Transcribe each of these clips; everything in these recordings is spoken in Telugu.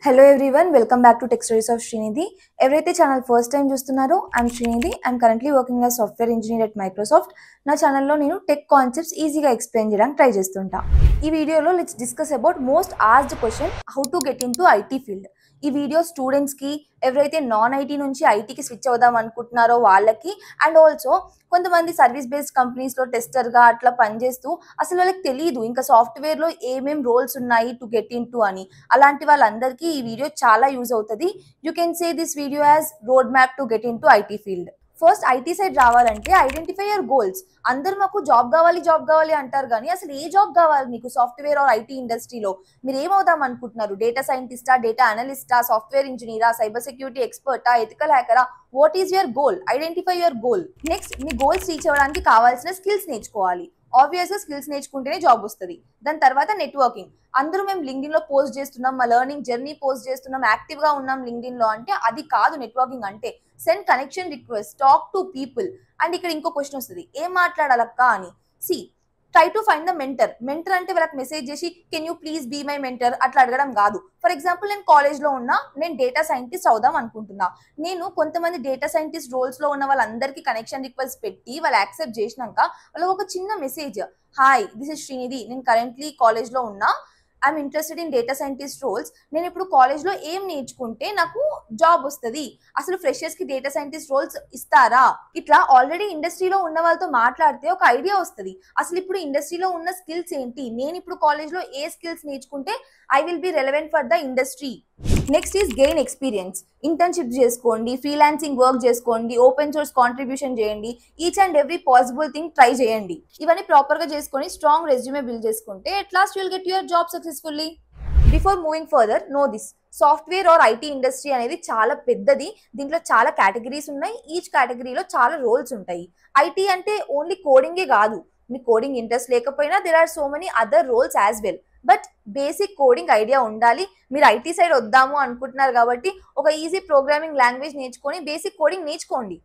Hello everyone, welcome back to Tech Stories of Srinidhi. ఎవరైతే ఛానల్ ఫస్ట్ టైం చూస్తున్నారో I'm Srinidhi. I'm currently working as software engineer at Microsoft. నా ఛానల్లో నేను టెక్ కాన్సెప్ట్స్ ఈజీగా ఎక్స్ప్లెయిన్ చేయడానికి ట్రై చేస్తుంటా. ఈ వీడియోలో let's discuss about most asked question, how to get in to IT field. ఈ వీడియో స్టూడెంట్స్కి, ఎవరైతే నాన్ ఐటీ నుంచి ఐటీకి స్విచ్ అవుదాం అనుకుంటున్నారో వాళ్ళకి, అండ్ ఆల్సో కొంతమంది సర్వీస్ బేస్డ్ కంపెనీస్లో టెస్టర్గా అట్లా పనిచేస్తూ అసలు వాళ్ళకి తెలియదు ఇంకా సాఫ్ట్వేర్లో ఏమేం రోల్స్ ఉన్నాయి టు గెట్ ఇన్ టు అని. అలాంటి వాళ్ళందరికీ ఈ వీడియో చాలా యూజ్ అవుతుంది. You can say this video as road map to get in to IT field. First IT side రావాలంటే ఐడెంటిఫై యువర్ గోల్స్. అందరూ మాకు జాబ్ కావాలి అంటారు, కానీ అసలు ఏ జాబ్ కావాలి మీకు సాఫ్ట్వేర్ ఆర్ ఐటీ ఇండస్ట్రీలో? మీరు ఏమవుదాం అనుకుంటున్నారు? డేటా సైంటిస్టా, డేటా అనలిస్టా, సాఫ్ట్వేర్ ఇంజనీరా, సైబర్ సెక్యూరిటీ ఎక్స్పర్టా, ఎథికల్ హ్యాకరా? What is your goal? Identify your goal. Next, మీ గోల్స్ రీచ్ అవ్వడానికి కావాల్సిన స్కిల్స్ నేర్చుకోవాలి. ఆబ్వియస్గా స్కిల్స్ నేర్చుకుంటేనే జాబ్ వస్తుంది. దాని తర్వాత నెట్వర్కింగ్. అందరూ మేము లింక్డ్ఇన్ లో పోస్ట్ చేస్తున్నాం, మా లెర్నింగ్ జర్నీ పోస్ట్ చేస్తున్నాం, యాక్టివ్ గా ఉన్నాం లింక్డ్ఇన్ లో అంటే అది కాదు నెట్వర్కింగ్ అంటే. Send connection request, talk to people. And ఇక్కడ ఇంకో క్వశ్చన్ వస్తుంది, ఏం మాట్లాడాలక్క అని. See, try to find the mentor. Mentor అంటే వాళ్ళకి మెసేజ్ చేసి can you please be my mentor అట్లా అడగడం కాదు. ఫర్ ఎగ్జాంపుల్, నేను కాలేజ్లో ఉన్నా, నేను డేటా సైంటిస్ట్ అవుదాం అనుకుంటున్నా. నేను కొంతమంది డేటా సైంటిస్ట్ రోల్స్లో ఉన్న వాళ్ళందరికీ కనెక్షన్ రిక్వెస్ట్ పెట్టి వాళ్ళు యాక్సెప్ట్ చేసినాక వాళ్ళకి ఒక చిన్న message, hi this is Srinidhi, నేను కరెంట్లీ కాలేజ్లో ఉన్నా, I'm interested in data scientist roles. నేను ఇప్పుడు కాలేజ్లో ఏం నేర్చుకుంటే నాకు జాబ్ వస్తుంది? అసలు ఫ్రెషర్స్ కి డేటా సైంటిస్ట్ రోల్స్ ఇస్తారా? ఇట్లా ఆల్రెడీ ఇండస్ట్రీలో ఉన్న వాళ్ళతో మాట్లాడితే ఒక ఐడియా వస్తుంది. అసలు ఇప్పుడు ఇండస్ట్రీలో ఉన్న స్కిల్స్ ఏంటి, నేను ఇప్పుడు కాలేజ్లో ఏ స్కిల్స్ నేర్చుకుంటే I will be relevant for the industry. Next is gain experience. Internship చేసుకోండి, ఫ్రీలాన్సింగ్ వర్క్ చేసుకోండి, ఓపెన్ సోర్స్ కాంట్రిబ్యూషన్ చేయండి, each and every possible thing try చేయండి. ఇవన్నీ ప్రాపర్ గా చేసుకొని స్ట్రాంగ్ రెజ్యూమే బిల్డ్ చేసుకుంటే at last you will get your job successfully. Before moving further, know this, software or IT industry అనేది చాలా పెద్దది. దీంట్లో చాలా కేటగిరీస్ ఉన్నాయి. ఈచ్ కేటగిరీలో చాలా రోల్స్ ఉంటాయి. ఐటీ అంటే ఓన్లీ కోడింగే కాదు. మీ కోడింగ్ ఇంట్రెస్ట్ లేకపోయినా there are so many other roles as well. But basic coding idea ఉండాలి. మీరు ఐటీ సైడ్ వద్దాము అనుకుంటున్నారు కాబట్టి ఒక ఈజీ ప్రోగ్రామింగ్ లాంగ్వేజ్ నేర్చుకొని బేసిక్ కోడింగ్ నేర్చుకోండి.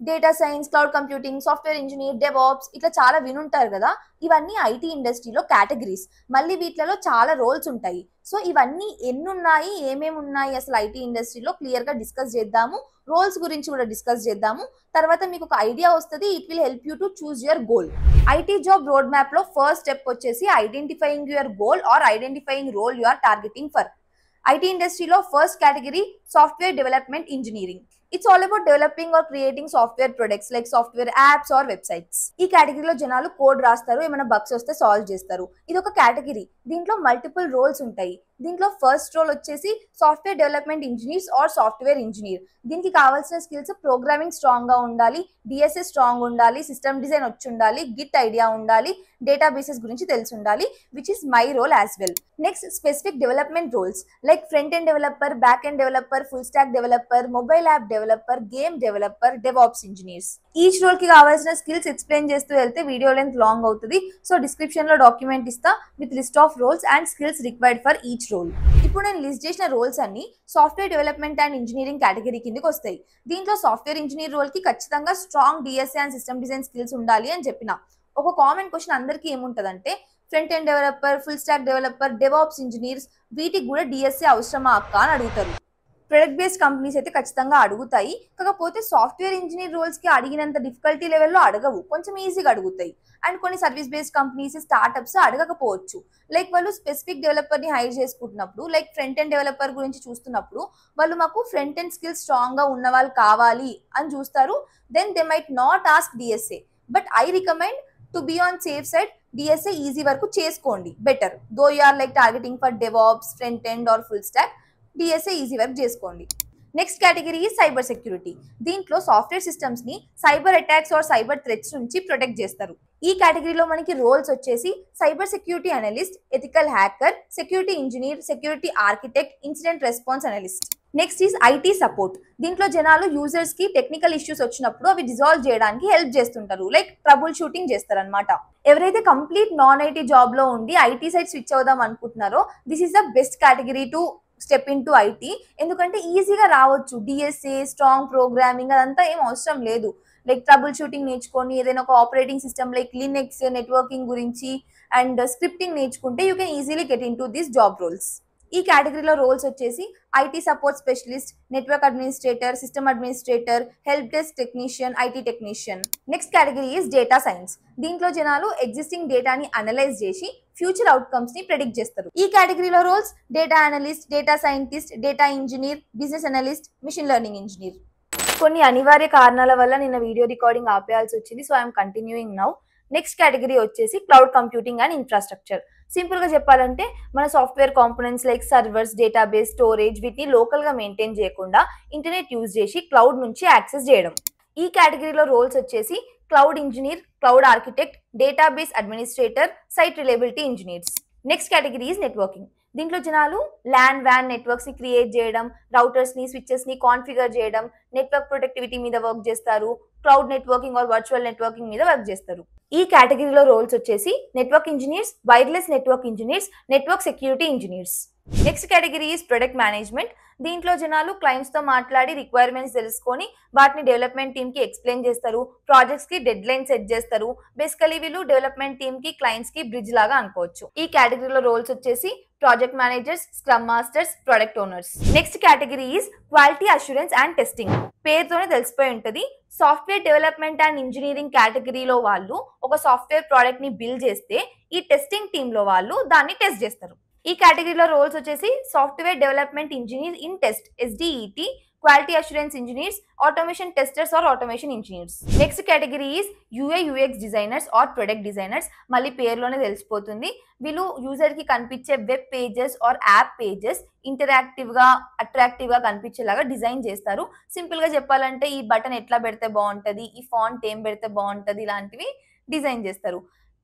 Data science, cloud computing, software engineer, DevOps ఇట్లా చాలా వినుంటారు కదా. ఇవన్నీ ఐటీ ఇండస్ట్రీలో కేటగిరీస్. మళ్ళీ వీటిలో చాలా రోల్స్ ఉంటాయి. సో ఇవన్నీ ఎన్ని ఉన్నాయి, ఏమేమి ఉన్నాయి అసలు ఐటీ ఇండస్ట్రీలో క్లియర్గా డిస్కస్ చేద్దాము. రోల్స్ గురించి కూడా డిస్కస్ చేద్దాము. తర్వాత మీకు ఒక ఐడియా వస్తుంది. It will help you to choose your goal. IT job road map లో ఫస్ట్ స్టెప్ వచ్చేసి identifying your goal or identifying role you are targeting for. IT ఇండస్ట్రీలో first category software development engineering. It's all about developing or creating software products like software apps or websites. ఈ కేటగిరీలో జనాలు కోడ్ రాస్తారు, ఏమైనా బగ్స్ వస్తే సాల్వ్ చేస్తారు. ఇది ఒక కేటగిరీ. దీంట్లో మల్టిపుల్ రోల్స్ ఉంటాయి. దీంట్లో ఫస్ట్ రోల్ వచ్చేసి software development engineers or software engineer. దీనికి కావాల్సిన స్కిల్స్ ప్రోగ్రామింగ్ స్ట్రాంగ్ గా ఉండాలి, డిఎస్ఎస్ స్ట్రాంగ్ ఉండాలి, సిస్టమ్ డిజైన్ వచ్చి ఉండాలి, గిట్ ఐడియా ఉండాలి, డేటాబేసెస్ గురించి తెలిసి ఉండాలి, which is my role as well. Next, specific development roles like front end developer, back end developer, full stack developer, mobile app developer, game developer, DevOps engineers. Each role కి కావాల్సిన స్కిల్స్ ఎక్స్ప్లెయిన్ చేస్తూ వెళ్తే వీడియో లెంత్ లాంగ్ అవుతుంది. సో డిస్క్రిప్షన్ లో డాక్యుమెంట్ ఇస్తా with list of roles and skills required for each role. ఇప్పుడు నేను లిస్ట్ చేసిన రోల్స్ అన్ని software development and engineering category కిందకి వస్తాయి. దీంట్లో సాఫ్ట్వేర్ ఇంజనీర్ రోల్ కి ఖచ్చితంగా strong DSA and system design skills ఉండాలి అని చెప్పిన. ఒక కామన్ క్వశ్చన్ అందరికీ ఏముంటదంటే, front end developer, full stack developer, DevOps engineers వీటికి కూడా డిఎస్ఏ అవసరమా అక్క అని అడుగుతారు. ప్రొడక్ట్ బేస్డ్ కంపెనీస్ అయితే ఖచ్చితంగా అడుగుతాయి. కాకపోతే సాఫ్ట్వేర్ ఇంజనీర్ రోల్స్ కి అడిగినంత డిఫికల్టీ లెవెల్లో అడగవు, కొంచెం ఈజీగా అడుగుతాయి. అండ్ కొన్ని సర్వీస్ బేస్డ్ కంపెనీస్, స్టార్ట్అప్స్ అడగకపోవచ్చు. లైక్ వాళ్ళు స్పెసిఫిక్ డెవలపర్ ని హైర్ చేసుకుంటున్నప్పుడు, లైక్ ఫ్రంట్ ఎండ్ డెవలపర్ గురించి చూస్తున్నప్పుడు వాళ్ళు మాకు ఫ్రంట్ ఎండ్ స్కిల్స్ స్ట్రాంగ్ గా ఉన్న వాళ్ళు కావాలి అని చూస్తారు. Then they might not ask DSA. But I recommend to be on safe side, DSA easy వరకు చేసుకోండి better. Though you are like targeting for DevOps, front end or full stack, DSA easy work చేసుకోండి. Next category cyber security. దీంట్లో సాఫ్ట్వేర్ సిస్టమ్స్ ని cyber attacks or cyber threats నుంచి ప్రొటెక్ట్ చేస్తారు. ఈ కేటగిరీలో మనకి రోల్స్ వచ్చేసి cyber security analyst, ethical hacker, security engineer, security architect, incident response analyst. Next is IT support. దీంట్లో జనాలు యూజర్స్ కి టెక్నికల్ ఇష్యూస్ వచ్చినప్పుడు అవి డిజాల్వ్ చేయడానికి హెల్ప్ చేస్తుంటారు, లైక్ ట్రబుల్ షూటింగ్ చేస్తారనమాట. ఎవరైతే కంప్లీట్ నాన్ ఐటీ జాబ్ లో ఉండి ఐటీ సైడ్ స్విచ్ అవుదాం అనుకుంటున్నారో this is the best category to step in to IT. ఎందుకంటే ఈజీగా రావచ్చు. డిఎస్ఏ, స్ట్రాంగ్ ప్రోగ్రామింగ్ అదంతా ఏం అవసరం లేదు. లైక్ ట్రబుల్ షూటింగ్ నేర్చుకొని ఏదైనా ఒక operating system like Linux, networking గురించి అండ్ స్క్రిప్టింగ్ నేర్చుకుంటే you can easily get in to these job roles. ఈ కేటగిరీలో రోల్స్ వచ్చేసి IT support specialist, network administrator, system administrator, help desk technician, IT technician. Next category is data science. దీంట్లో జనాలు ఎగ్జిస్టింగ్ డేటాని అనలైజ్ చేసి ఫ్యూచర్ అవుట్కమ్స్ ని ప్రెడిక్ట్ చేస్తారు. ఈ కేటగిరీలో roles data analyst, data scientist, data engineer, business analyst, machine learning engineer. కొన్ని అనివార్య కారణాల వల్ల నిన్న వీడియో రికార్డింగ్ ఆపేయాల్సి వచ్చింది. So I'm continuing now. Next category వచ్చేసి cloud computing and infrastructure. Simple గా చెప్పాలంటే మన software components like servers, database, storage వీటిని లోకల్ గా మెయింటైన్ చేయకుండా ఇంటర్నెట్ యూజ్ చేసి క్లౌడ్ నుంచి యాక్సెస్ చేయడం. ఈ కేటగిరీలో రోల్స్ వచ్చేసి cloud engineer, cloud architect, database administrator, site reliability engineers. Next category is networking. దీంట్లో జనాలు ల్యాన్ వ్యాన్ నెట్వర్క్స్ ని క్రియేట్ చేయడం, రౌటర్స్ ని, స్విచెస్ ని కాన్ఫిగర్ చేయడం, నెట్వర్క్ ప్రొటెక్టివిటీ మీద వర్క్ చేస్తారు, cloud networking or virtual networking మీద వర్క్ చేస్తారు. ఈ కేటగిరీలో రోల్స్ వచ్చేసి network engineers, wireless network engineers, network security engineers. Next category is product management. దీంట్లో జనాలు క్లయింట్స్ తో మాట్లాడి రిక్వైర్మెంట్స్ తెలుసుకొని వాటిని డెవలప్మెంట్ టీమ్ కి ఎక్స్ప్లెయిన్ చేస్తారు, ప్రాజెక్ట్స్ కి డెడ్ లైన్ సెట్ చేస్తారు. బేసికలీ వీళ్ళు డెవలప్మెంట్ టీమ్ కి, క్లయింట్స్ కి బ్రిడ్జ్ లాగా అనుకోవచ్చు. ఈ కేటగిరీలో రోల్స్ వచ్చేసి project managers, scrum masters, product owners. Next category is quality assurance and testing. పేరుతోనే తెలిసిపోయి ఉంటుంది. సాఫ్ట్వేర్ డెవలప్మెంట్ అండ్ ఇంజనీరింగ్ కేటగిరీలో వాళ్ళు ఒక సాఫ్ట్వేర్ ప్రోడక్ట్ ని బిల్డ్ చేస్తే ఈ టెస్టింగ్ టీమ్ లో వాళ్ళు దాన్ని టెస్ట్ చేస్తారు. ఈ కేటగిరీలో రోల్స్ వచ్చేసి software development engineer in test, SDET, quality assurance engineers, automation testers or automation engineers. Next category is UI UX designers or product designers. మళ్ళీ పేరులోనే తెలిసిపోతుంది. వీళ్ళు యూజర్ కి కనిపించే web pages or app pages interactive గా, అట్రాక్టివ్ గా కనిపించేలాగా డిజైన్ చేస్తారు. సింపుల్ గా చెప్పాలంటే ఈ బటన్ ఎట్లా పెడితే బాగుంటది, ఈ ఫాంట్ ఏం పెడితే బాగుంటది, ఇలాంటివి డిజైన్ చేస్తారు.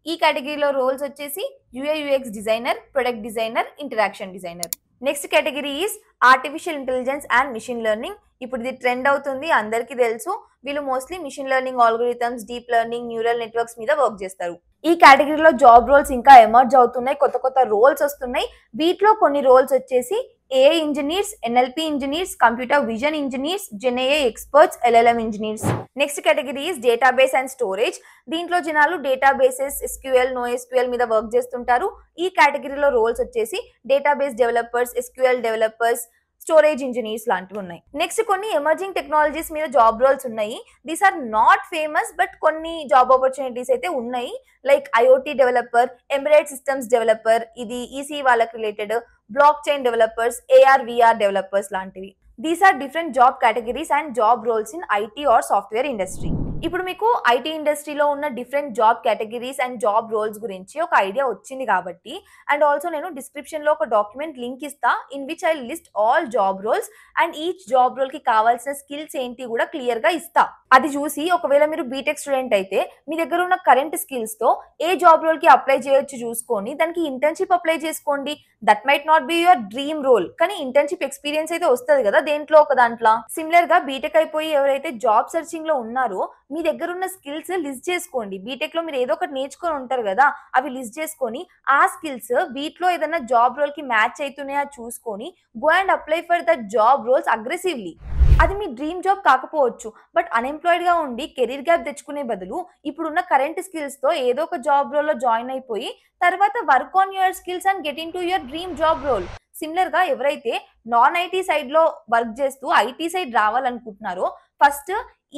ఈ కేటగిరీలో రోల్స్ వచ్చేసి UI UX designer, product designer, interaction designer. Next category is artificial intelligence and machine learning. ఇప్పుడు ఇది ట్రెండ్ అవుతుంది, అందరికీ తెలుసు. వీళ్ళు mostly machine learning algorithms, deep learning, neural networks మీద వర్క్ చేస్తారు. ఈ కేటగిరీలో జాబ్ రోల్స్ ఇంకా ఎమర్జ్ అవుతున్నాయి, కొత్త కొత్త రోల్స్ వస్తున్నాయి. వీటిలో కొన్ని రోల్స్ వచ్చేసి AI engineers, NLP engineers, computer vision engineers, GenAI experts, LLM engineers. Next category is database and storage. దీంట్లో జనాలు డేటాబేసెస్, SQL, NoSQL మీద వర్క్ చేస్తుంటారు. ఈ కేటగిరీలో రోల్స్ వచ్చేసి database developers, SQL developers, storage engineers లాంటివి ఉన్నాయి. నెక్స్ట్ కొన్ని ఎమర్జింగ్ టెక్నాలజీస్ మీద జాబ్ రోల్స్ ఉన్నాయి. These are not famous, but కొన్ని జాబ్ ఆపర్చునిటీస్ అయితే ఉన్నాయి. Like IoT developer, embedded systems developer, ఇది EC వాళ్ళకి related, block chain developers, AR VR developers లాంటివి. These are different job categories and job roles in IT or software industry. ఇప్పుడు మీకు IT ఇండస్ట్రీలో ఉన్న different job categories and job roles గురించి ఒక ఐడియా వచ్చింది కాబట్టి, అండ్ ఆల్సో నేను డిస్క్రిప్షన్ లో ఒక డాక్యుమెంట్ లింక్ ఇస్తా, in which I list all job roles and each job role కి కావాల్సిన స్కిల్స్ ఏంటి కూడా క్లియర్ గా ఇస్తా. అది చూసి ఒకవేళ మీరు బీటెక్ స్టూడెంట్ అయితే మీ దగ్గర ఉన్న కరెంట్ స్కిల్స్ తో ఏ జాబ్ రోల్ కి అప్లై చేయొచ్చు చూసుకొని దానికి ఇంటర్న్షిప్ అప్లై చేసుకోండి. That might not be your dream role, కానీ ఇంటర్న్షిప్ ఎక్స్పీరియన్స్ అయితే వస్తుంది కదా దేంట్లో ఒక దాంట్లో. సిమిలర్ గా బీటెక్ అయిపోయి ఎవరైతే జాబ్ సర్చింగ్ లో ఉన్నారో మీ దగ్గర ఉన్న స్కిల్స్ లిస్ట్ చేసుకోండి. బీటెక్ లో మీరు ఏదో ఒకటి నేర్చుకొని ఉంటారు కదా, అవి లిస్ట్ చేసుకొని ఆ స్కిల్స్ వీటిలో ఏదైనా జాబ్ రోల్ కి మ్యాచ్ అవుతున్నాయా చూసుకొని go and apply for the job roles aggressively. అది మీ డ్రీమ్ జాబ్ కాకపోవచ్చు, బట్ అన్ఎంప్లాయిడ్ గా ఉండి కెరీర్ గ్యాప్ తెచ్చుకునే బదులు ఇప్పుడున్న కరెంట్ స్కిల్స్ తో ఏదో ఒక జాబ్ రోల్ లో జాయిన్ అయిపోయి తర్వాత work on your skills and get in to your dream job role. Similar గా ఎవరైతే నాన్ IT సైడ్ లో వర్క్ చేస్తూ IT సైడ్ రావాలనుకుంటున్నారో ఫస్ట్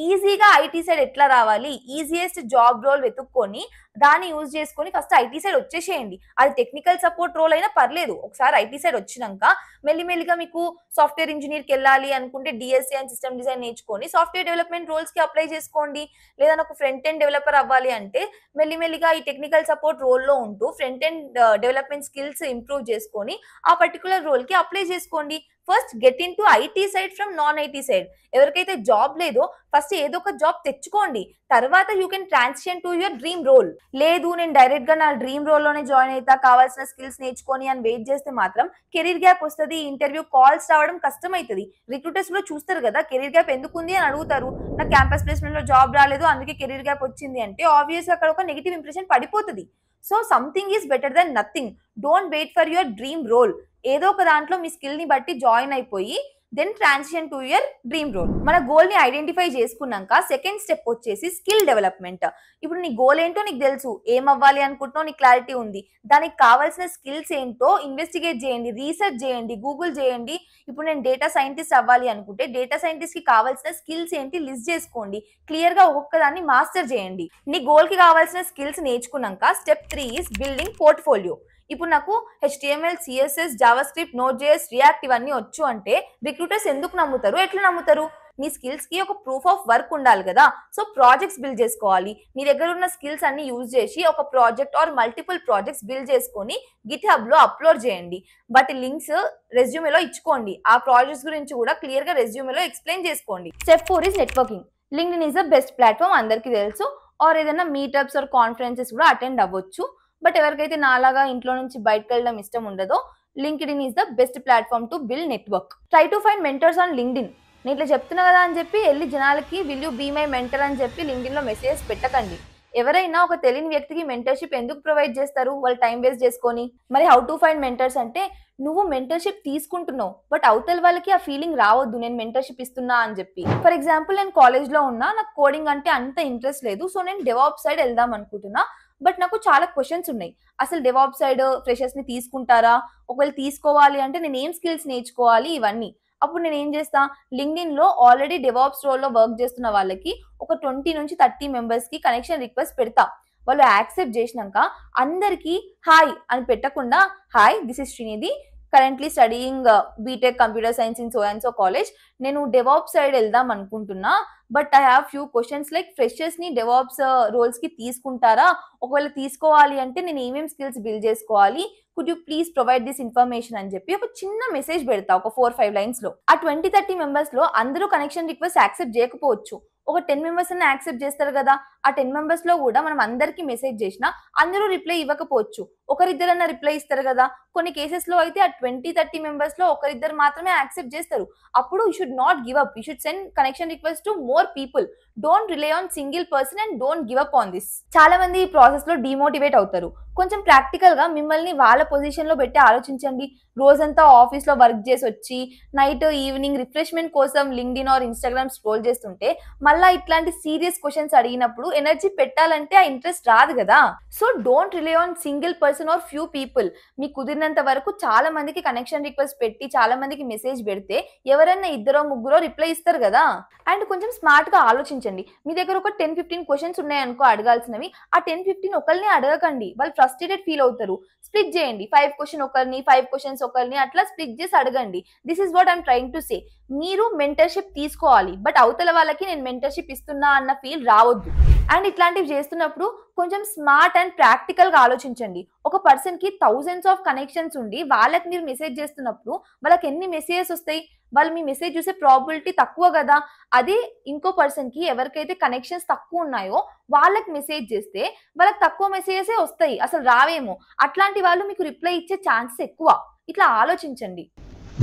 ఈజీగా IT సైడ్ ఎట్లా రావాలి, ఈజియెస్ట్ జాబ్ రోల్ వెతుక్కొని దాన్ని యూజ్ చేసుకొని ఫస్ట్ IT సైడ్ వచ్చేసేయండి. అది టెక్నికల్ సపోర్ట్ రోల్ అయినా పర్లేదు. ఒకసారి IT సైడ్ వచ్చినాక మెల్లిమెల్లిగా మీకు సాఫ్ట్వేర్ ఇంజనీర్కి వెళ్ళాలి అనుకుంటే DSC అండ్ సిస్టమ్ డిజైన్ నేర్చుకొని సాఫ్ట్వేర్ డెవలప్మెంట్ రోల్స్ కి అప్లై చేసుకోండి. లేదా నాకు ఫ్రంట్ ఎండ్ డెవలపర్ అవ్వాలి అంటే మెల్లిమెల్లిగా ఈ టెక్నికల్ సపోర్ట్ రోల్లో ఉంటూ front end development skills improve చేసుకొని ఆ పర్టికులర్ రోల్ కి అప్లై చేసుకోండి. First get in to IT side from non IT side. ఎవరికైతే జాబ్ లేదో ఫస్ట్ ఏదో ఒక జాబ్ తెచ్చుకోండి, తర్వాత you can transition to your dream role. లేదు నేను డైరెక్ట్ గా నా డ్రీమ్ రోల్ లోనే జాయిన్ అవుతా, కావాల్సిన స్కిల్స్ నేర్చుకొని అని వెయిట్ చేస్తే మాత్రం కెరీర్ గ్యాప్ వస్తుంది, ఇంటర్వ్యూ కాల్స్ రావడం కష్టం అవుతుంది. రిక్రూటర్స్ కూడా చూస్తారు కదా కెరీర్ గ్యాప్ ఎందుకు ఉంది అని అడుగుతారు. నా క్యాంపస్ ప్లేస్మెంట్ లో జాబ్ రాలేదు అందుకే కెరీర్ గ్యాప్ వచ్చింది అంటే ఆబ్వియస్ అక్కడ ఒక నెగిటివ్ ఇంప్రెషన్ పడిపోతుంది. So something is better than nothing. Don't wait for your dream role. ఏదో ఒక దాంట్లో మీ స్కిల్ ని బట్టి జాయిన్ అయిపోయి then transition to your dream role. మన గోల్ ని ఐడెంటిఫై చేసుకున్నాక సెకండ్ స్టెప్ వచ్చేసి స్కిల్ డెవలప్మెంట్. ఇప్పుడు నీ గోల్ ఏంటో నీకు తెలుసు, ఏం అవ్వాలి అనుకుంటున్నావు, నీకు క్లారిటీ ఉంది. దానికి కావాల్సిన స్కిల్స్ ఏంటో ఇన్వెస్టిగేట్ చేయండి, రీసెర్చ్ చేయండి, గూగుల్ చేయండి. ఇప్పుడు నేను డేటా సైంటిస్ట్ అవ్వాలి అనుకుంటే డేటా సైంటిస్ట్ కి కావాల్సిన స్కిల్స్ ఏంటి లిస్ట్ చేసుకోండి, క్లియర్ గా ఒక్కొక్కదాన్ని మాస్టర్ చేయండి. నీ గోల్ కి కావాల్సిన స్కిల్స్ నేర్చుకున్నాక స్టెప్ 3 ఈస్ బిల్డింగ్ పోర్ట్ఫోలియో. ఇప్పుడు నాకు HTML, CSS, JavaScript, Node.js, React ఇవన్నీ వచ్చు అంటే రిక్రూటర్స్ ఎందుకు నమ్ముతారు, ఎట్లా నమ్ముతారు? నీ స్కిల్స్ కి ఒక ప్రూఫ్ ఆఫ్ వర్క్ ఉండాలి కదా. సో ప్రాజెక్ట్స్ బిల్డ్ చేసుకోవాలి. నీ దగ్గర ఉన్న స్కిల్స్ అన్ని యూజ్ చేసి ఒక project or multiple projects build చేసుకొని GitHub లో అప్లోడ్ చేయండి. వాటి లింక్స్ రెజ్యూమేలో ఇచ్చుకోండి. ఆ ప్రాజెక్ట్స్ గురించి కూడా క్లియర్ గా రెజ్యూమేలో ఎక్స్ప్లెయిన్ చేసుకోండి. Step 4 is networking. LinkedIn is the best platform, అందరికీ తెలుసు. ఆర్ ఏదైనా మీటప్స్ ఆర్ కాన్ఫరెన్సెస్ కూడా అటెండ్ అవ్వచ్చు. బట్ ఎవరికైతే నాలాగా ఇంట్లో నుంచి బయటకు వెళ్ళడం ఇష్టం ఉండదో, LinkedIn is the best platform to build network. Try to find mentors on LinkedIn. నేను ఇట్లా చెప్తున్నా కదా అని చెప్పి వెళ్ళి జనాలకి will you be my mentor అని చెప్పి LinkedIn లో మెసేజెస్ పెట్టకండి. ఎవరైనా ఒక తెలియని వ్యక్తికి మెంటర్షిప్ ఎందుకు ప్రొవైడ్ చేస్తారు, వాళ్ళు టైం వేస్ట్ చేసుకొని. మరి హౌ టు ఫైండ్ మెంటర్స్ అంటే, నువ్వు మెంటర్షిప్ తీసుకుంటున్నావు బట్ అవతల వాళ్ళకి ఆ ఫీలింగ్ రావద్దు నేను మెంటర్షిప్ ఇస్తున్నా అని చెప్పి. ఫర్ ఎగ్జాంపుల్, నేను కాలేజ్ లో ఉన్నా, నాకు కోడింగ్ అంటే అంత ఇంట్రెస్ట్ లేదు, సో నేను డెవాప్స్ సైడ్ వెళ్దాం అనుకుంటున్నా. బట్ నాకు చాలా క్వశ్చన్స్ ఉన్నాయి. అసలు డెవాప్స్ సైడ్ ఫ్రెషర్స్ ని తీసుకుంటారా, ఒకవేళ తీసుకోవాలి అంటే నేను ఏం స్కిల్స్ నేర్చుకోవాలి, ఇవన్నీ. అప్పుడు నేను ఏం చేస్తా, LinkedIn లో ఆల్రెడీ డెవాప్స్ రోల్ లో వర్క్ చేస్తున్న వాళ్ళకి ఒక 20 నుంచి 30 మెంబర్స్ కి కనెక్షన్ రిక్వెస్ట్ పెడతా. వాళ్ళు యాక్సెప్ట్ చేసినాక అందరికి హాయ్ అని పెట్టకుండా, hi this is Srinidhi, currently studying BTech computer science in so and so college. నేను డెవాప్స్ సైడ్ వెళ్దాం అనుకుంటున్నా, but I have few questions like freshers ని డెవాప్స్ రోల్స్ కి తీసుకుంటారా, ఒకవేళ తీసుకోవాలి అంటే నేను ఏమేమి స్కిల్స్ బిల్డ్ చేసుకోవాలి, could you please provide this information అని చెప్పి ఒక చిన్న మెసేజ్ పెడతా, ఒక 4-5 లైన్స్ లో. ఆ 20-30 మెంబర్స్ లో అందరూ కనెక్షన్ రిక్వెస్ట్ యాక్సెప్ట్ చేయకపోవచ్చు, ఒక 10 మెంబర్స్ అన్న యాక్సెప్ట్ చేస్తారు కదా. ఆ 10 మెంబర్స్ లో కూడా మనం అందరికి మెసేజ్ చేసినా అందరూ రిప్లై ఇవ్వకపోవచ్చు, ఒకరిద్దరన్నా రిప్లై ఇస్తారు కదా. కొన్ని కేసెస్ లో అయితే ఆ 20-30 మెంబర్స్ లో ఒకరిద్దరు మాత్రమే యాక్సెప్ట్ చేస్తారు. అప్పుడు you should not give up, you should send connection request to more people. Don't rely on single person and don't give up on this. చాలా మంది ఈ ప్రాసెస్ లో డిమోటివేట్ అవుతారు. కొంచెం ప్రాక్టికల్ గా మిమ్మల్ని వాళ్ళ పొజిషన్ లో పెట్టి ఆలోచించండి. రోజంతా ఆఫీస్ లో వర్క్ చేసి వచ్చి నైట్ ఈవినింగ్ రిఫ్రెష్మెంట్ కోసం LinkedIn ఆర్ ఇన్స్టాగ్రామ్ స్క్రోల్ చేస్తుంటే మళ్ళీ ఇట్లాంటి సీరియస్ క్వశ్చన్స్ అడిగినప్పుడు ఎనర్జీ పెట్టాలంటే ఆ ఇంట్రెస్ట్ రాదు కదా. So don't rely on single person are few people. మీకు కుదిరినంత వరకు చాలా మందికి కనెక్షన్ రిక్వెస్ట్ పెట్టి చాలా మందికి మెసేజ్ పెడితే ఎవరైనా 2-3 రిప్లై ఇస్తారు కదా. అండ్ కొంచెం స్మార్ట్ గా ఆలోచించండి. మీ దగ్గర ఒక 10-15 క్వశ్చన్స్ ఉన్నాయనుకో అడగాల్సినవి, ఆ 10-15 ఒకరిని అడగకండి, వాళ్ళు ఫ్రస్ట్రేటెడ్ ఫీల్ అవుతారు. స్ప్లిట్ చేయండి, 5 క్వశ్చన్ ఒకరిని, 5 క్వశ్చన్స్ ఒకరిని, అట్లా స్ప్లిట్ చేసి అడగండి. This is what I'm trying to say. మీరు మెంటర్షిప్ తీసుకోవాలి, బట్ అవతల వాళ్ళకి నేను మెంటర్షిప్ ఇస్తున్నా అన్న ఫీల్ రావద్దు. అండ్ ఇట్లాంటివి చేస్తున్నప్పుడు కొంచెం స్మార్ట్ అండ్ ప్రాక్టికల్ గా ఆలోచించండి. ఒక పర్సన్ కి థౌజండ్స్ ఆఫ్ కనెక్షన్స్ ఉండి వాళ్ళకి మీరు మెసేజ్ చేస్తున్నప్పుడు వాళ్ళకి ఎన్ని మెసేజెస్ వస్తాయి, వాళ్ళు మీ మెసేజ్ చూసే ప్రాబిలిటీ తక్కువ కదా. అదే ఇంకో పర్సన్ కి ఎవరికైతే కనెక్షన్స్ తక్కువ ఉన్నాయో వాళ్ళకి మెసేజ్ చేస్తే వాళ్ళకి తక్కువ మెసేజెసే వస్తాయి, అసలు రావేమో. అట్లాంటి వాళ్ళు మీకు రిప్లై ఇచ్చే ఛాన్సెస్ ఎక్కువ. ఇట్లా ఆలోచించండి,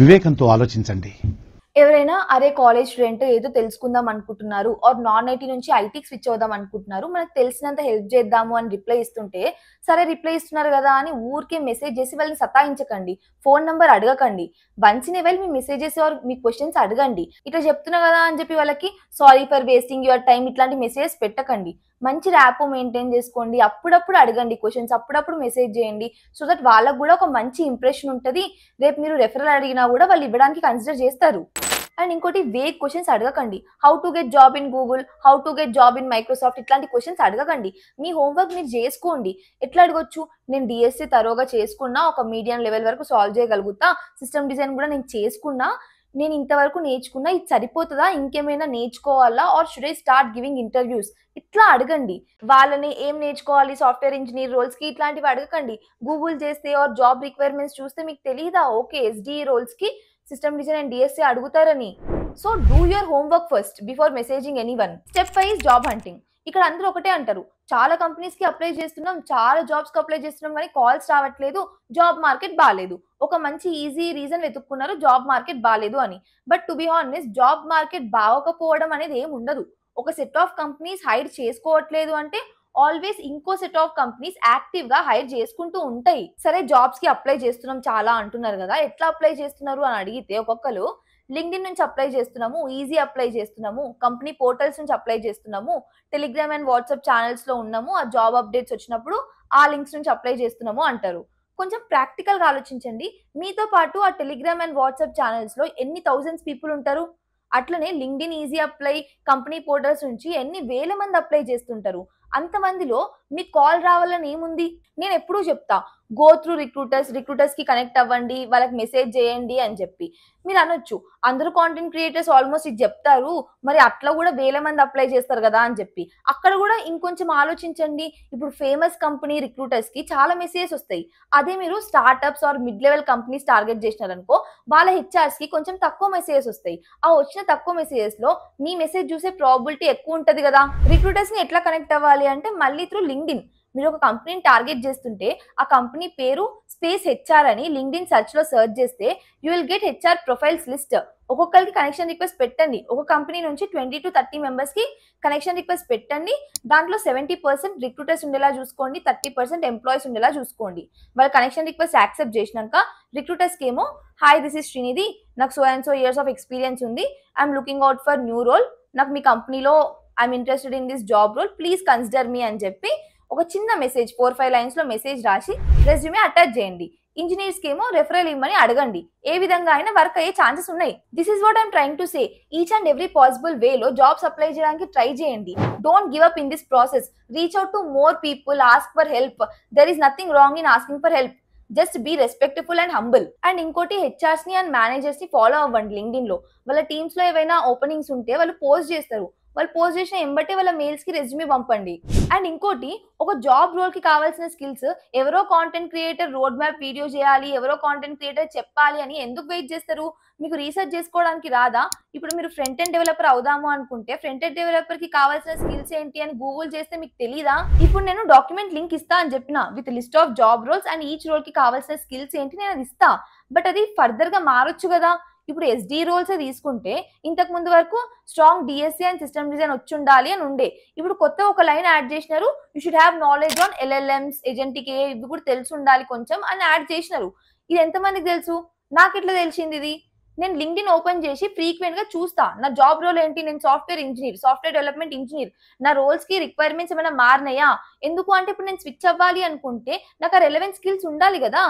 వివేకంతో ఆలోచించండి. ఎవరైనా అరే కాలేజ్ స్టూడెంట్ ఏదో తెలుసుకుందాం అనుకుంటున్నారు, ఆర్ నాన్ ఐటీ నుంచి ఐటీకి స్విచ్ అవుదాం అనుకుంటున్నారు, మనకు తెలిసినంత హెల్ప్ చేద్దాము అని రిప్లై ఇస్తుంటే, సరే రిప్లై ఇస్తున్నారు కదా అని ఊరికే మెసేజ్ చేసి వాళ్ళని సతాయించకండి, ఫోన్ నెంబర్ అడగకండి. వన్స్ ఇన్ ఏ వైల్ మీ మెసేజెస్ ఆర్ మీ క్వశ్చన్స్ అడగండి. ఇట్లా చెప్తున్నా కదా అని చెప్పి వాళ్ళకి sorry for wasting your time ఇట్లాంటి మెసేజెస్ పెట్టకండి. మంచి ర్యాపో మెయింటైన్ చేసుకోండి, అప్పుడప్పుడు అడగండి క్వశ్చన్స్, అప్పుడప్పుడు మెసేజ్ చేయండి. సో దట్ వాళ్ళకు కూడా ఒక మంచి ఇంప్రెషన్ ఉంటుంది. రేపు మీరు రెఫరల్ అడిగినా కూడా వాళ్ళు ఇవ్వడానికి కన్సిడర్ చేస్తారు. అండ్ ఇంకోటి, వేగ్ క్వశ్చన్స్ అడగకండి. How to get job in Google, how to get job in Microsoft, ఇట్లాంటి క్వశ్చన్స్ అడగకండి. మీ హోంవర్క్ మీరు చేసుకోండి. ఎట్లా అడగొచ్చు, నేను డిఎస్సి తరోగా చేసుకున్నా, ఒక మీడియం లెవెల్ వరకు సాల్వ్ చేయగలుగుతా, సిస్టమ్ డిజైన్ కూడా నేను చేసుకున్నా, నేను ఇంతవరకు నేర్చుకున్నా, ఇది సరిపోతుందా, ఇంకేమైనా నేర్చుకోవాలా, or should I start giving interviews, ఇట్లా అడగండి. వాళ్ళని ఏం నేర్చుకోవాలి సాఫ్ట్వేర్ ఇంజనీర్ రోల్స్ కి ఇట్లాంటివి అడగకండి. గూగుల్ చేస్తే ఆర్ జాబ్ రిక్వైర్మెంట్స్ చూస్తే మీకు తెలియదా, ఓకే ఎస్డిఈ రోల్స్ కి సిస్టమ్ డిజైన్ అండ్ డిఎస్సి అడుగుతారని. So do your homework first before messaging anyone. Step 5 is job hunting. ఇక్కడ అందరూ ఒకటే అంటారు, చాలా కంపెనీస్ కి అప్లై చేస్తున్నాం, చాలా జాబ్స్ కి అప్లై చేస్తున్నాం, కానీ కాల్స్ రావట్లేదు, జాబ్ మార్కెట్ బాగాలేదు. ఒక మంచి ఈజీ రీజన్ వెతుక్కున్నారు, జాబ్ మార్కెట్ బాగాలేదు అని. But to be honest, job market బాగోకపోవడం అనేది ఏమి ఉండదు. ఒక సెట్ ఆఫ్ కంపెనీస్ హైర్ చేసుకోవట్లేదు అంటే ఆల్వేస్ ఇంకో సెట్ ఆఫ్ కంపెనీస్ యాక్టివ్ గా హైర్ చేసుకుంటూ ఉంటాయి. సరే జాబ్స్ కి అప్లై చేస్తున్నాం చాలా అంటున్నారు కదా, ఎట్లా అప్లై చేస్తున్నారు అని అడిగితే ఒక్కొక్కరు లింక్డ్ఇన్ నుంచి అప్లై చేస్తున్నాము, ఈజీ అప్లై చేస్తున్నాము, కంపెనీ పోర్టల్స్ నుంచి అప్లై చేస్తున్నాము, టెలిగ్రామ్ అండ్ వాట్సాప్ ఛానల్స్ లో ఉన్నాము, ఆ జాబ్ అప్డేట్స్ వచ్చినప్పుడు ఆ లింక్స్ నుంచి అప్లై చేస్తున్నాము అంటారు. కొంచెం ప్రాక్టికల్ గా ఆలోచించండి. మీతో పాటు ఆ టెలిగ్రామ్ అండ్ వాట్సాప్ ఛానల్స్ లో ఎన్ని థౌసండ్స్ పీపుల్ ఉంటారు. అట్లనే LinkedIn easy apply company portals నుంచి ఎన్ని వేల మంది అప్లై చేస్తుంటారు. అంతమందిలో మీకు కాల్ రావాలని ఏముంది? నేను ఎప్పుడూ చెప్తా, గో త్రూ రిక్రూటర్స్ కి కనెక్ట్ అవ్వండి, వాళ్ళకి మెసేజ్ చేయండి అని చెప్పి. మీరు అనొచ్చు, అందరూ కాంటెంట్ క్రియేటర్స్ ఆల్మోస్ట్ ఇది చెప్తారు, మరి అట్లా కూడా వేల మంది అప్లై చేస్తారు కదా అని చెప్పి. అక్కడ కూడా ఇంకొంచెం ఆలోచించండి. ఇప్పుడు ఫేమస్ కంపెనీ రిక్రూటర్స్ కి చాలా మెసేజెస్ వస్తాయి. అదే మీరు startups or mid level companies target చేసినారనుకో, వాళ్ళ హెచ్ఆర్స్ కి కొంచెం తక్కువ మెసేజెస్ వస్తాయి. ఆ వచ్చిన తక్కువ మెసేజెస్ లో మీ మెసేజ్ చూసే ప్రాబిలిటీ ఎక్కువ ఉంటది కదా. రిక్రూటర్స్ ని ఎట్లా కనెక్ట్ అవ్వాలి అంటే మళ్ళీ త్రూ లింక్డ్ఇన్. మీరు ఒక కంపెనీని టార్గెట్ చేస్తుంటే ఆ కంపెనీ పేరు స్పేస్ హెచ్ఆర్ అని లింక్డ్ఇన్ సెర్చ్ లో సెర్చ్ చేస్తే you will get HR profiles list. ఒక్కొక్కరికి కనెక్షన్ రిక్వెస్ట్ పెట్టండి. ఒక కంపెనీ నుంచి 20 to 30 మెంబర్స్ కి కనెక్షన్ రిక్వెస్ట్ పెట్టండి. దాంట్లో 70% రిక్రూటర్స్ ఉండేలా చూసుకోండి, 30% ఎంప్లాయీస్ ఉండేలా చూసుకోండి. వాళ్ళ కనెక్షన్ రిక్వెస్ట్ యాక్సెప్ట్ చేసినాక రిక్రూటర్స్ కి ఏమో, హాయ్ దిస్ ఇస్ శ్రీనిధి, నాకు so and so years of experience ఉంది, I'm looking out for new role, నాకు మీ కంపెనీలో I'm interested in this job role, please consider మీ అని చెప్పి ఒక చిన్న మెసేజ్ 4-5 లైన్స్ లో మెసేజ్ రాసి రెజ్యూమే అటాచ్ చేయండి. ఇంజనీర్స్ కి ఏమో రెఫరల్ ఇవ్వమని అడగండి. ఏ విధంగా అయినా వర్క్ అయ్యే ఛాన్సెస్ ఉన్నాయి. This is what I'm trying to say. Each and every possible వేలో జాబ్స్ అప్లై చేయడానికి ట్రై చేయండి. Don't give up in this process. Reach out to more people, ask for help. There is nothing wrong in asking for help. Just be respectful and humble. And ఇంకోటి, హెచ్ఆర్స్ ని అండ్ మేనేజర్స్ ని ఫాలో అవ్వండి. లింక్డ్ఇన్ లో వాళ్ళ టీమ్స్ లో ఏవైనా ఓపెనింగ్స్ ఉంటే వాళ్ళు పోస్ట్ చేస్తారు. వాళ్ళు పోస్ట్ చేసిన ఎంబటే వాళ్ళ మెయిల్స్ కి రెజ్యూమే పంపండి. అండ్ ఇంకోటి, ఒక జాబ్ రోల్ కి కావాల్సిన స్కిల్స్ ఎవరో content creator road map video చేయాలి, ఎవరో కాంటెంట్ క్రియేటర్ చెప్పాలి అని ఎందుకు వెయిట్ చేస్తారు? మీకు రీసెర్చ్ చేసుకోవడానికి రాదా? ఇప్పుడు మీరు ఫ్రంట్ ఎండ్ డెవలపర్ అవుదాము అనుకుంటే ఫ్రంట్ ఎండ్ డెవలపర్ కి కావాల్సిన స్కిల్స్ ఏంటి అని గూగుల్ చేస్తే మీకు తెలీదా? ఇప్పుడు నేను డాక్యుమెంట్ లింక్ ఇస్తా అని చెప్పిన with list of job roles and each role కి కావాల్సిన స్కిల్స్ ఏంటి నేను అది ఇస్తా. బట్ అది ఫర్దర్ గా మారొచ్చు కదా. ఇప్పుడు ఎస్డి రోల్స్ తీసుకుంటే ఇంతకు ముందు వరకు strong DSA and system design వచ్చి ఉండాలి అని ఉండే. ఇప్పుడు కొత్త ఒక లైన్ యాడ్ చేసినారు, you should have knowledge on LLMs, agentic AI, ఇవి కూడా తెలిసి ఉండాలి కొంచెం అని యాడ్ చేసినారు. ఇది ఎంతమందికి తెలుసు? నాకు ఎట్లా తెలిసింది ఇది? నేను లింక్డ్ఇన్ ఓపెన్ చేసి ఫ్రీక్వెంట్ గా చూస్తా నా జాబ్ రోల్ ఏంటి. నేను software engineer, software development engineer. నా రోల్స్ కి రిక్వైర్మెంట్స్ ఏమైనా మారినాయా? ఎందుకు అంటే ఇప్పుడు నేను స్విచ్ అవ్వాలి అనుకుంటే నాకు ఆ రెలవెంట్ స్కిల్స్ ఉండాలి కదా.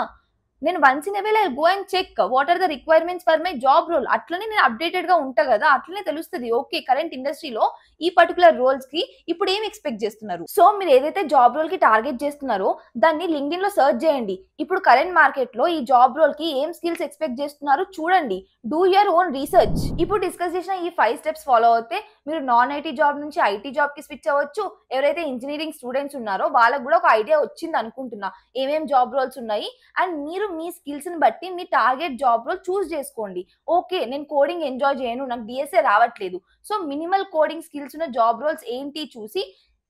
నేను once in a while go and check what are the requirements for my job role. అట్లనే నేను అప్డేటెడ్ గా ఉంటా కదా. అట్లనే తెలుస్తుంది ఓకే కరెంట్ ఇండస్ట్రీలో ఈ పర్టికులర్ రోల్స్ కి ఇప్పుడు ఏం ఎక్స్పెక్ట్ చేస్తున్నారు. సో మీరు ఏదైతే జాబ్ రోల్ కి టార్గెట్ చేస్తున్నారో దాన్ని లింక్డ్ఇన్ లో సర్చ్ చేయండి. ఇప్పుడు కరెంట్ మార్కెట్ లో ఈ జాబ్ రోల్ కి ఏం స్కిల్స్ ఎక్స్పెక్ట్ చేస్తున్నారో చూడండి. Do your own research. ఇప్పుడు డిస్కస్ చేసిన ఈ 5 స్టెప్స్ ఫాలో అవుతే మీరు నాన్ ఐటీ జాబ్ నుంచి ఐటీ జాబ్ కి స్విచ్ అవ్వచ్చు. ఎవరైతే ఇంజనీరింగ్ స్టూడెంట్స్ ఉన్నారో వాళ్ళకు కూడా ఒక ఐడియా వచ్చింది అనుకుంటున్నా ఏమేం జాబ్ రోల్స్ ఉన్నాయి. అండ్ మీరు మీ స్కిల్స్ ని బట్టి మీ టార్గెట్ జాబ్ రోల్ చూస్ చేసుకోండి. ఓకే నేను కోడింగ్ ఎంజాయ్ చేయను, నాకు డిఎస్ఏ రావట్లేదు, సో మినిమల్ కోడింగ్ స్కిల్స్ ఉన్న జాబ్ రోల్స్ ఏంటి చూసి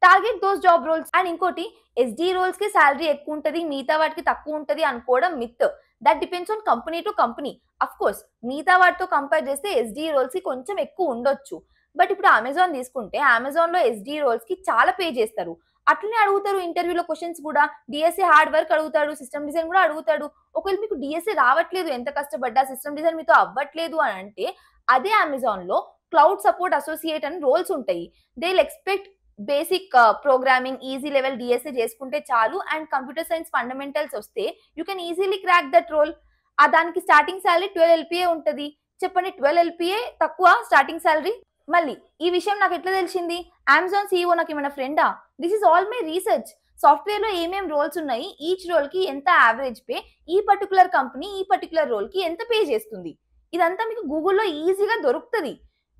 target those job roles. And ఇంకోటి, ఎస్డి రోల్స్ కి శాలరీ ఎక్కువ ఉంటది, మిగతా వాటికి తక్కువ ఉంటది అనుకోవడం myth. That depends on company to company. Of course మిగతా వాటితో కంపేర్ చేస్తే ఎస్డి రోల్స్ కి కొంచెం ఎక్కువ ఉండొచ్చు. బట్ ఇప్పుడు అమెజాన్ తీసుకుంటే అమెజాన్ లో ఎస్డి రోల్స్ కి చాలా పే చేస్తారు. అట్లనే అడుగుతారు ఇంటర్వ్యూలో క్వశ్చన్స్ కూడా. డిఎస్ఏ హార్డ్ వర్క్ అడుగుతాడు, సిస్టమ్ డిజైన్ కూడా అడుగుతాడు. ఒకవేళ మీకు డిఎస్ఏ రావట్లేదు, ఎంత కష్టపడ్డా సిస్టమ్ డిజైన్ మీతో అవ్వట్లేదు అని అంటే అదే అమెజాన్ లో క్లౌడ్ సపోర్ట్ అసోసియేట్ అని రోల్స్ ఉంటాయి. They will expect basic programming, easy level DSA చేసుకుంటే చాలు అండ్ కంప్యూటర్ సైన్స్ ఫండమెంటల్స్ వస్తే you can easily crack that role. దానికి స్టార్టింగ్ శాలరీ 12 LPA ఉంటుంది. చెప్పండి, 12 LPA తక్కువ స్టార్టింగ్ శాలరీ? మళ్ళీ ఈ విషయం నాకు ఎట్లా తెలిసింది? అమెజాన్ CEO నాకు ఏమైనా ఫ్రెండా? This is all my research. Software లో ఏమేం రోల్స్ ఉన్నాయి, ఈచ్ రోల్ కి ఎంత యావరేజ్ పే, ఈ పర్టికులర్ కంపెనీ ఈ పర్టికులర్ రోల్ కి ఎంత పే చేస్తుంది, ఇదంతా మీకు గూగుల్లో ఈజీగా దొరుకుతుంది.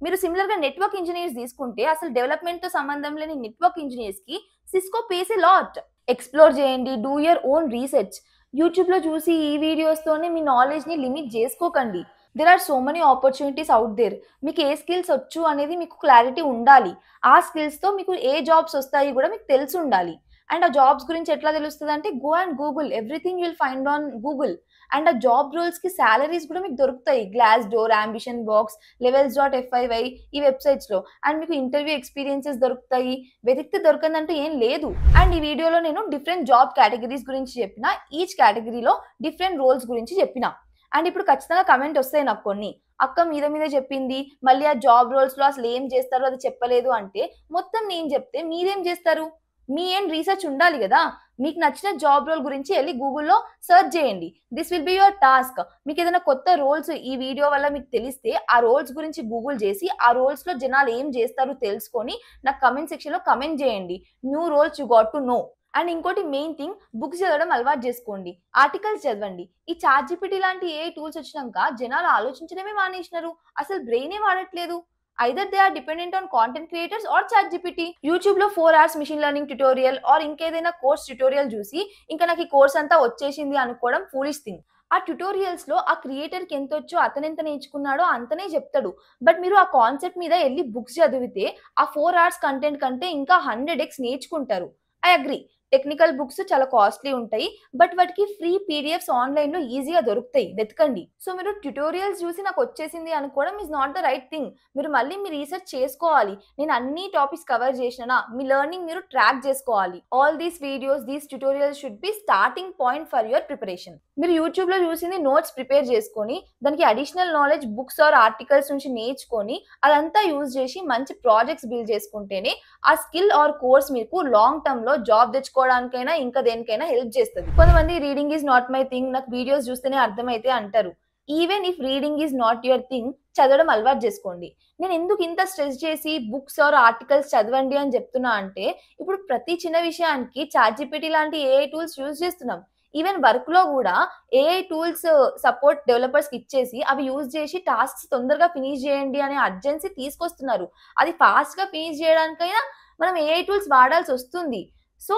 మీరు సిమిలర్ గా నెట్వర్క్ ఇంజనీర్స్ తీసుకుంటే అసలు డెవలప్మెంట్ తో సంబంధం లేని నెట్వర్క్ ఇంజనీర్స్ కి Cisco pays a lot. Explore చేయండి, do your own research. YouTube లో చూసి ఈ వీడియోస్ తోనే మీ నాలెడ్జ్ ని లిమిట్ చేసుకోకండి. There are so many opportunities out there. మీకు ఏ స్కిల్స్ వచ్చు అనేది మీకు క్లారిటీ ఉండాలి. ఆ స్కిల్స్ తో మీకు ఏ జాబ్స్ వస్తాయి కూడా మీకు తెలిసి ఉండాలి. అండ్ ఆ జాబ్స్ గురించి ఎట్లా తెలుస్తుంది అంటే go and Google, everything will find on Google. And ఆ జాబ్ రోల్స్ కి సాలరీస్ కూడా మీకు దొరుకుతాయి. Glass door, ambition box, levels.fyi ఈ వెబ్సైట్స్ లో. అండ్ మీకు ఇంటర్వ్యూ ఎక్స్పీరియన్సెస్ దొరుకుతాయి. వెతికితే దొరకందంటూ ఏం లేదు. అండ్ ఈ వీడియోలో నేను డిఫరెంట్ జాబ్ కేటగిరీస్ గురించి చెప్పిన, ఈచ్ కేటగిరీలో డిఫరెంట్ రోల్స్ గురించి చెప్పిన. అండ్ ఇప్పుడు ఖచ్చితంగా కమెంట్ వస్తాయి నాకు కొన్ని, అక్క మీద మీద చెప్పింది, మళ్ళీ ఆ జాబ్ రోల్స్‌లో అసలు ఏం చేస్తారో అది చెప్పలేదు అంటే, మొత్తం నేను చెప్తే మీరేం చేస్తారు? మీ ఎండ్ రీసెర్చ్ ఉండాలి గదా! మీకు నచ్చిన జాబ్ రోల్ గురించి ఎళ్లి గూగుల్‌లో సెర్చ్ చేయండి. This will be your task. మీకేదైనా కొత్త రోల్స్ ఈ వీడియో వల్ల మీకు తెలిస్తే, ఆ రోల్స్ గురించి గూగుల్ చేసి, ఆ రోల్స్‌లో జనాలు ఏం చేస్తారో తెలుసుకొని, నాకు కామెంట్ సెక్షన్‌లో కామెంట్ చేయండి. New roles you got to know. And ఇంకోటి మెయిన్ థింగ్, బుక్స్ చదవడం అలవాటు చేసుకోండి. ఆర్టికల్స్ చదవండి. ఈ చాట్‌జీపీటీ లాంటి ఏఐ టూల్స్ వచ్చినంక జనాలు ఆలోచించడమే మానేసినారు. అసలు బ్రెయినే వాడట్లేదు. Either they are dependent on content creators or ChatGPT. యూట్యూబ్‌లో 4 hours machine learning tutorial or ఇంకేదైనా కోర్స్ ట్యుటోరియల్ చూసి, ఇంకా నాకు ఈ కోర్స్ అంతా వచ్చేసింది అనుకోవడం ఫూలిష్ థింగ్. ఆ ట్యుటోరియల్స్‌లో ఆ క్రియేటర్‌కి ఎంతొచ్చో అతనెంత నేర్చుకున్నాడో అంతనే చెప్తాడు. బట్ మీరు ఆ కాన్సెప్ట్ మీద ఎళ్లి బుక్స్ చదివితే, ఆ 4 అవర్స్ కంటెంట్ కంటే ఇంకా 100x నేర్చుకుంటారు. I agree. టెక్నికల్ బుక్స్ చాలా కాస్ట్‌లీ ఉంటాయి. బట్ వాటికి ఫ్రీ పీడీఎఫ్స్ ఆన్‌లైన్‌లో ఈజీగా దొరుకుతాయి. వెతకండి. సో మీరు ట్యుటోరియల్స్ చూసి నాకొచ్చేసింది అనుకోవడం is not the right thing. మీరు మళ్ళీ మీ రీసెర్చ్ చేసుకోవాలి. నేను అన్ని టాపిక్స్ కవర్ చేసినానా? మీ లెర్నింగ్ మీరు ట్రాక్ చేసుకోవాలి. All these videos, these tutorials should be starting point for your preparation. మీరు యూట్యూబ్‌లో చూసింది నోట్స్ ప్రిపేర్ చేసుకొని, దానికి additional knowledge books or articles నుంచి నేర్చుకొని, అదంతా యూజ్ చేసి మంచి ప్రాజెక్ట్స్ బిల్డ్ చేసుకుంటేనే ఆ స్కిల్ ఆర్ కోర్స్ మీకు లాంగ్ టర్మ్ లో జాబ్ తెచ్చుకోవడానికైనా ఇంకా దేనికైనా హెల్ప్ చేస్తుంది. కొంతమంది reading is not my thing, నాకు వీడియోస్ చూస్తేనే అర్థమైతే అంటారు. Even if reading is not your thing, చదవడం అలవాటు చేసుకోండి. నేను ఎందుకు ఇంత స్ట్రెస్ చేసి బుక్స్ ఆర్ ఆర్టికల్స్ చదవండి అని చెప్తున్నా అంటే, ఇప్పుడు ప్రతి చిన్న విషయానికి చాట్‌జీపీటీ లాంటి ఏఐ టూల్స్ యూజ్ చేస్తున్నాం. ఈవెన్ వర్క్ లో కూడా ఏఐ టూల్స్ సపోర్ట్ డెవలపర్స్ కి ఇచ్చేసి అవి యూజ్ చేసి టాస్క్స్ తొందరగా ఫినిష్ చేయండి అనే అర్జెన్సీ తీసుకొస్తున్నారు. అది ఫాస్ట్ గా ఫినిష్ చేయడానికైనా మనం ఏఐ టూల్స్ వాడాల్సి వస్తుంది. సో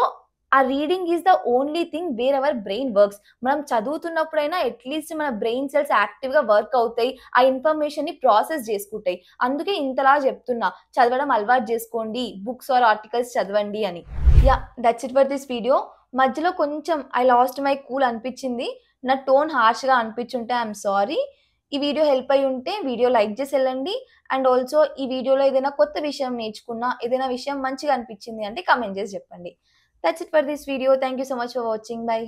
ఆ reading is the only thing where our brain works. మనం చదువుతున్నప్పుడైనా అట్లీస్ట్ మన బ్రెయిన్ సెల్స్ యాక్టివ్ గా వర్క్ అవుతాయి. ఆ ఇన్ఫర్మేషన్ ని ప్రాసెస్ చేసుకుంటాయి. అందుకే ఇంతలా చెప్తున్నా, చదవడం అలవాటు చేసుకోండి, బుక్స్ ఆర్ ఆర్టికల్స్ చదవండి అని. Yeah, that's it for this video. మధ్యలో కొంచెం ఐ లాస్ట్ మై కూల్ అనిపించింది. నా టోన్ హార్ష్‌గా అనిపించుంటే ఐయామ్ సారీ. ఈ వీడియో హెల్ప్ అయ్యి ఉంటే వీడియో లైక్ చేసి ఎళ్ళండి. అండ్ ఆల్సో ఈ వీడియోలో ఏదైనా కొత్త విషయం నేర్చుకున్నా, ఏదైనా విషయం మంచిగా అనిపించింది అంటే కామెంట్ చేసి చెప్పండి. That's it for this video. Thank you so much for watching. By.